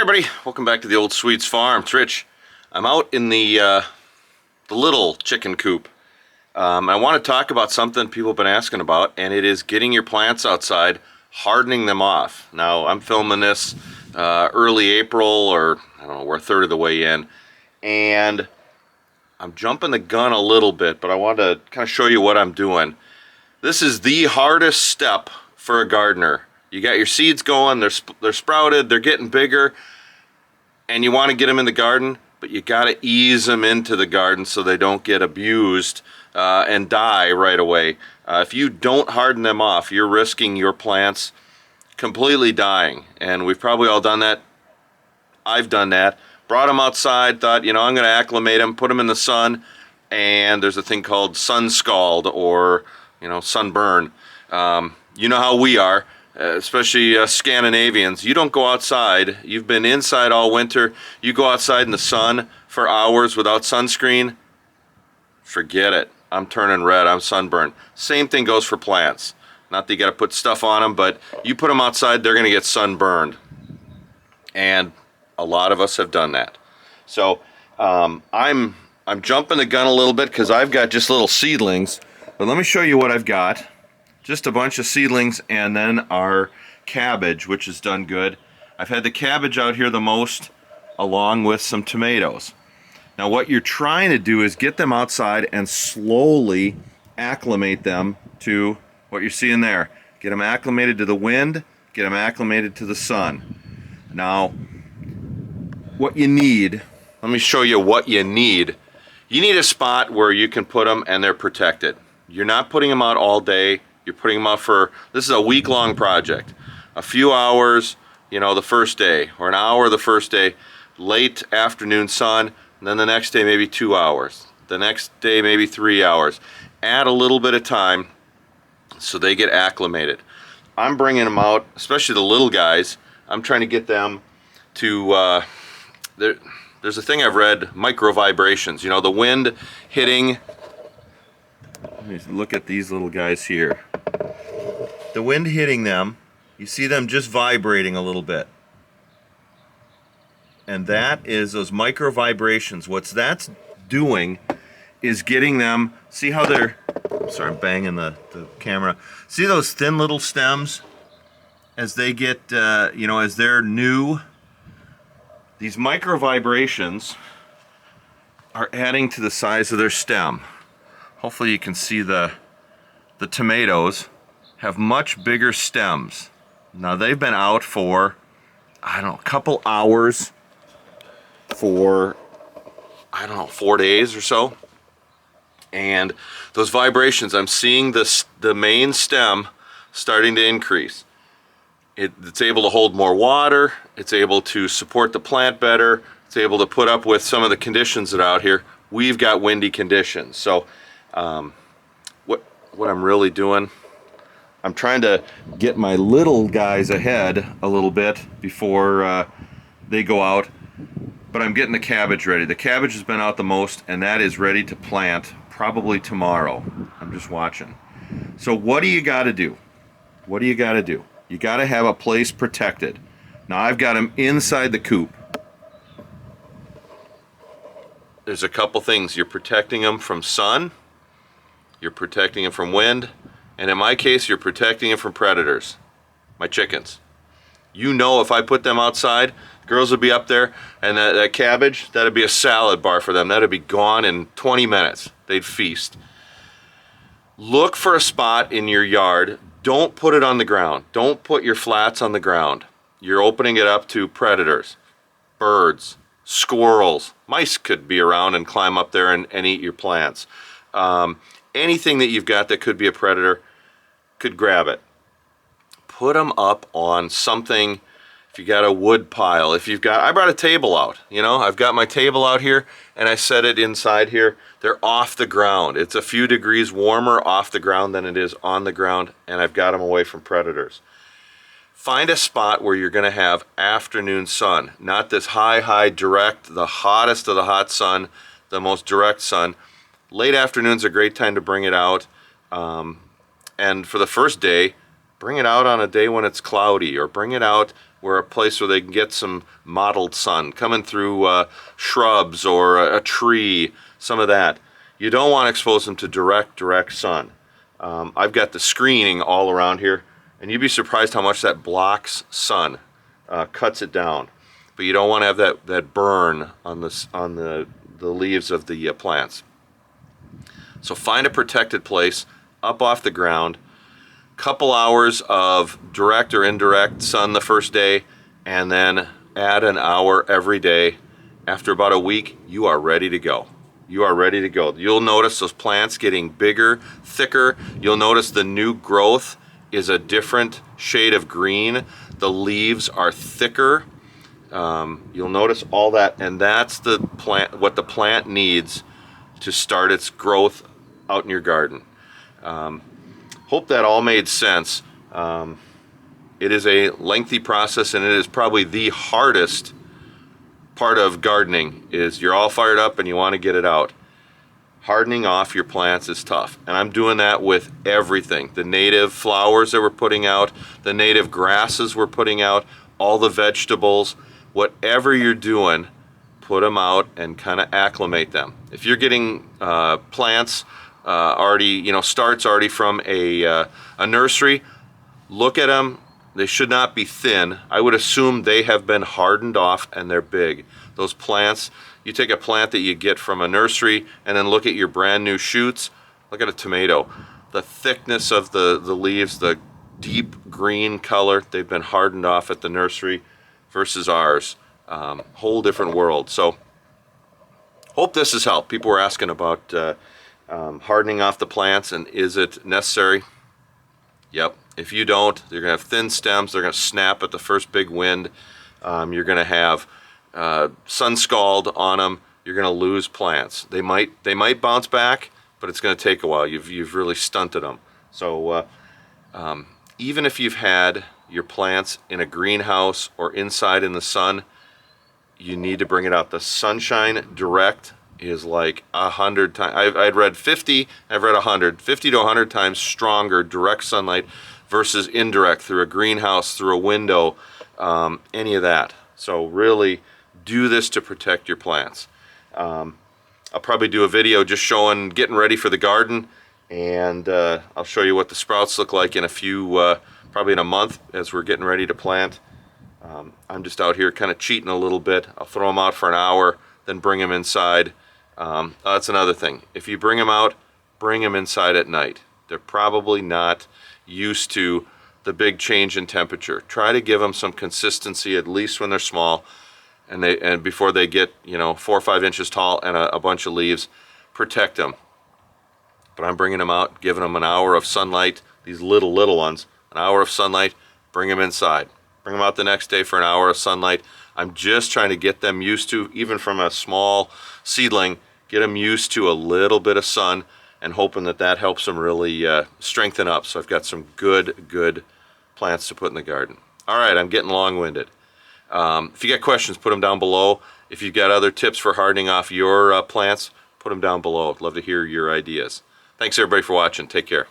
everybody, welcome back to the Old Swedes Farm. It's Rich. I'm out in the little chicken coop. I want to talk about something people have been asking about, and it is getting your plants outside, hardening them off. Now, I'm filming this early April, or I don't know, we're a third of the way in, and I'm jumping the gun a little bit, but I want to kind of show you what I'm doing. This is the hardest step for a gardener. You got your seeds going, they're sprouted, they're getting bigger, and you want to get them in the garden, but you got to ease them into the garden so they don't get abused and die right away. If you don't harden them off, you're risking your plants completely dying, and we've probably all done that. I've done that. Brought them outside, thought, you know, I'm going to acclimate them, put them in the sun, and there's a thing called sunscald, or, you know, sunburn. You know how we are. Especially Scandinavians, you don't go outside. You've been inside all winter. You go outside in the sun for hours without sunscreen, forget it. I'm turning red. I'm sunburned. Same thing goes for plants. Not that you got to put stuff on them, but you put them outside, they're going to get sunburned. And a lot of us have done that. So I'm jumping the gun a little bit because I've got just little seedlings. But let me show you what I've got. Just a bunch of seedlings, and then our cabbage, which has done good. I've had the cabbage out here the most, along with some tomatoes. Now what you're trying to do is get them outside and slowly acclimate them to what you're seeing there. Get them acclimated to the wind, get them acclimated to the sun. Now, what you need, let me show you what you need. You need a spot where you can put them and they're protected. You're not putting them out all day. You're putting them out for, this is a week-long project. A few hours, you know, the first day, or an hour the first day, late afternoon sun, and then the next day maybe 2 hours. The next day maybe 3 hours. Add a little bit of time so they get acclimated. I'm bringing them out, especially the little guys. I'm trying to get them to, there's a thing I've read, micro vibrations. You know, the wind hitting. Let me look at these little guys here. The wind hitting them, you see them just vibrating a little bit. And that is those micro vibrations. What that's doing is getting them, see how they're, sorry, I'm banging the camera. See those thin little stems as they get, you know, as they're new? These micro vibrations are adding to the size of their stem. Hopefully you can see the tomatoes have much bigger stems. Now they've been out for, I don't know, a couple hours, for, I don't know, 4 days or so. And those vibrations, I'm seeing the main stem starting to increase. It's able to hold more water, it's able to support the plant better, it's able to put up with some of the conditions that are out here. We've got windy conditions. So what I'm really doing, I'm trying to get my little guys ahead a little bit before they go out, but I'm getting the cabbage ready. The cabbage has been out the most, and that is ready to plant probably tomorrow. I'm just watching. So what do you got to do? What do you got to do? You got to have a place protected. Now I've got them inside the coop. There's a couple things. You're protecting them from sun, you're protecting them from wind, and in my case, you're protecting them from predators, my chickens. You know, if I put them outside, girls would be up there, and that cabbage, that'd be a salad bar for them. That'd be gone in 20 minutes. They'd feast. Look for a spot in your yard. Don't put it on the ground. Don't put your flats on the ground. You're opening it up to predators, birds, squirrels. Mice could be around and climb up there and eat your plants. Anything that you've got that could be a predator could grab it. Put them up on something. If you got a wood pile, if you've got, I brought a table out, you know, I've got my table out here and I set it inside here. They're off the ground. It's a few degrees warmer off the ground than it is on the ground, and I've got them away from predators. Find a spot where you're going to have afternoon sun, not this high direct, the hottest of the hot sun, the most direct sun. Late afternoon's a great time to bring it out, and for the first day, bring it out on a day when it's cloudy, or bring it out where a place where they can get some mottled sun coming through shrubs or a tree, some of that. You don't want to expose them to direct sun. I've got the screening all around here, and you'd be surprised how much that blocks sun, cuts it down. But you don't want to have that burn on the leaves of the plants. So find a protected place up off the ground. Couple hours of direct or indirect sun the first day, and then add an hour every day. After about a week, you are ready to go. You are ready to go. You'll notice those plants getting bigger, thicker. You'll notice the new growth is a different shade of green. The leaves are thicker. You'll notice all that, and that's the plant, what the plant needs to start its growth out in your garden. Hope that all made sense. It is a lengthy process, and it is probably the hardest part of gardening. Is you're all fired up and you want to get it out. Hardening off your plants is tough, and I'm doing that with everything. The native flowers that we're putting out, the native grasses we're putting out, all the vegetables, whatever you're doing, put them out and kind of acclimate them. If you're getting plants already, starts already from a nursery, look at them. They should not be thin. I would assume they have been hardened off and they're big. Those plants, you take a plant that you get from a nursery and then look at your brand new shoots. Look at a tomato. The thickness of the leaves, the deep green color, they've been hardened off at the nursery versus ours. Whole different world. So hope this has helped. People were asking about hardening off the plants, and is it necessary? Yep. If you don't, they're going to have thin stems. They're going to snap at the first big wind. You're going to have sunscald on them. You're going to lose plants. They might bounce back, but it's going to take a while. You've really stunted them. So even if you've had your plants in a greenhouse or inside in the sun, you need to bring it out. The sunshine direct is like 100 times. I'd read 50, I've read 100, 50 to 100 times stronger direct sunlight versus indirect through a greenhouse, through a window, any of that. So really do this to protect your plants. I'll probably do a video just showing getting ready for the garden, and I'll show you what the sprouts look like in a few, probably in a month as we're getting ready to plant. I'm just out here kind of cheating a little bit. I'll throw them out for an hour, then bring them inside. That's another thing. If you bring them out, bring them inside at night. They're probably not used to the big change in temperature. Try to give them some consistency, at least when they're small, and before they get 4 or 5 inches tall and a bunch of leaves. Protect them. But I'm bringing them out, giving them an hour of sunlight. These little ones, an hour of sunlight. Bring them inside. Bring them out the next day for an hour of sunlight. I'm just trying to get them used to, even from a small seedling, get them used to a little bit of sun, and hoping that helps them really strengthen up. So I've got some good plants to put in the garden. All right, I'm getting long-winded. If you got questions, put them down below. If you've got other tips for hardening off your plants, put them down below. I'd love to hear your ideas. Thanks everybody for watching. Take care.